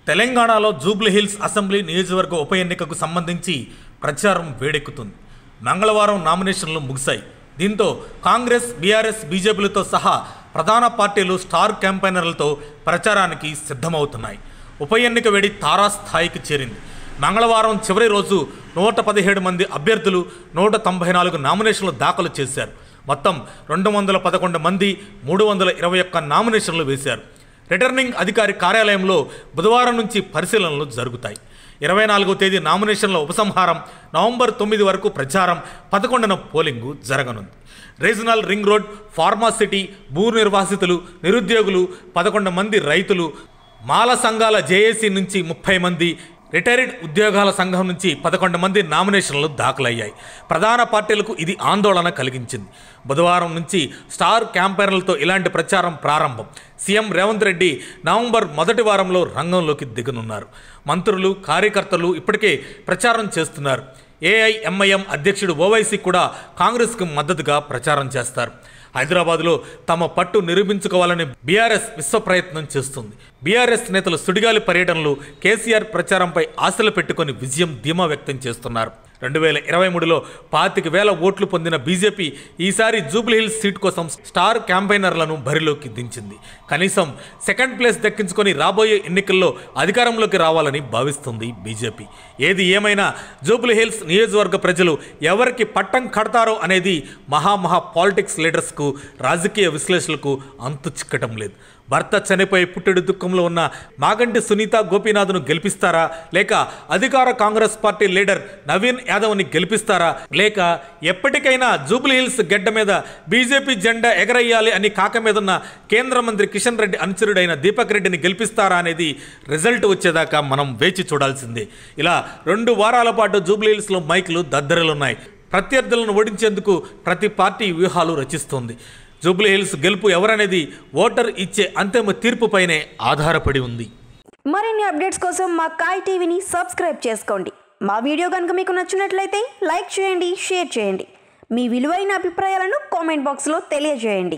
తెలంగాణలో జూబ్లీహిల్స్ అసెంబ్లీ నియోజకవర్గ ఉప ఎన్నికకు సంబంధించి ప్రచారం వేడెక్కుతుంది. మంగళవారం నామినేషన్లు ముగిశాయి. దీంతో కాంగ్రెస్, బీఆర్ఎస్, బీజేపీలతో సహా ప్రధాన పార్టీలు స్టార్ క్యాంపెయినర్లతో ప్రచారానికి సిద్ధమవుతున్నాయి. ఉప ఎన్నిక వేడి తారాస్థాయికి చేరింది. మంగళవారం చివరి రోజు 117 మంది అభ్యర్థులు 194 నామినేషన్లు దాఖలు చేశారు. మొత్తం 211 మంది 321 నామినేషన్లు వేశారు. రిటర్నింగ్ అధికారి కార్యాలయంలో బుధవారం నుంచి పరిశీలనలు జరుగుతాయి. 24వ తేదీ నామినేషన్ల ఉపసంహారం, నవంబర్ 9 వరకు ప్రచారం, 11న పోలింగు జరగనుంది. రీజనల్ రింగ్ రోడ్, ఫార్మాసిటీ, భూ నిర్వాసితులు, నిరుద్యోగులు, 11 మంది రైతులు, మాల సంఘాల జేఏసీ నుంచి 30 మంది, రిటైర్డ్ ఉద్యోగాల సంఘం నుంచి 11 మంది నామినేషన్లు దాఖలయ్యాయి. ప్రధాన పార్టీలకు ఇది ఆందోళన కలిగించింది. బుధవారం నుంచి స్టార్ క్యాంపెయినర్లతో ఇలాంటి ప్రచారం ప్రారంభం. సీఎం రేవంత్ రెడ్డి నవంబర్ మొదటి వారంలో రంగంలోకి దిగనున్నారు. మంత్రులు, కార్యకర్తలు ఇప్పటికే ప్రచారం చేస్తున్నారు. ఏఐఎంఐఎం అధ్యక్షుడు ఓవైసీ కూడా కాంగ్రెస్కు మద్దతుగా ప్రచారం చేస్తారు. హైదరాబాద్లో తమ పట్టు నిరూపించుకోవాలని బీఆర్ఎస్ విశ్వ ప్రయత్నం చేస్తుంది. బీఆర్ఎస్ నేతలు సుడిగాలి పర్యటనలు, కేసీఆర్ ప్రచారంపై ఆశలు పెట్టుకుని విజయం ధీమా వ్యక్తం చేస్తున్నారు. 2023లో 25,000 ఓట్లు పొందిన బీజేపీ ఈసారి జూబ్లీహిల్స్ సీట్ కోసం స్టార్ క్యాంపెయినర్లను బరిలోకి దించింది. కనీసం సెకండ్ ప్లేస్ దక్కించుకొని రాబోయే ఎన్నికల్లో అధికారంలోకి రావాలని భావిస్తుంది బీజేపీ. ఏది ఏమైనా జూబ్లీహిల్స్ నియోజకవర్గ ప్రజలు ఎవరికి పట్టం కడతారో అనేది మహా పాలిటిక్స్ లీడర్స్కు, రాజకీయ విశ్లేషకులకు అంతు చిక్కటం లేదు. భర్త చనిపోయి పుట్టెడు దుఃఖంలో ఉన్న మాగంటి సునీత గోపీనాథ్ను గెలిపిస్తారా, లేక అధికార కాంగ్రెస్ పార్టీ లీడర్ నవీన్ యాదవ్ని గెలిపిస్తారా, లేక ఎప్పటికైనా జూబ్లీహిల్స్ గడ్డ మీద బీజేపీ జెండా ఎగరయ్యాలి అని కాక మీదున్న కేంద్ర మంత్రి కిషన్ రెడ్డి అనుచరుడైన దీపక్ రెడ్డిని గెలిపిస్తారా అనేది రిజల్ట్ వచ్చేదాకా మనం వేచి చూడాల్సిందే. ఇలా 2 వారాల పాటు జూబ్లీహిల్స్లో మైకులు దద్దరిల్లున్నాయి. ప్రత్యర్థులను ఓడించేందుకు ప్రతి పార్టీ వ్యూహాలు రచిస్తోంది. జూబ్లీహిల్స్ గెలుపు ఎవరనేది ఓటర్ ఇచ్చే అంతిమ తీర్పుపైనే ఆధారపడి ఉంది. మరిన్ని అప్డేట్స్ కోసం మా కాయ్ టీవీని సబ్స్క్రైబ్ చేసుకోండి. మా వీడియో కనుక మీకు నచ్చినట్లయితే లైక్ చేయండి, షేర్ చేయండి. మీ విలువైన అభిప్రాయాలను కామెంట్ బాక్స్లో తెలియజేయండి.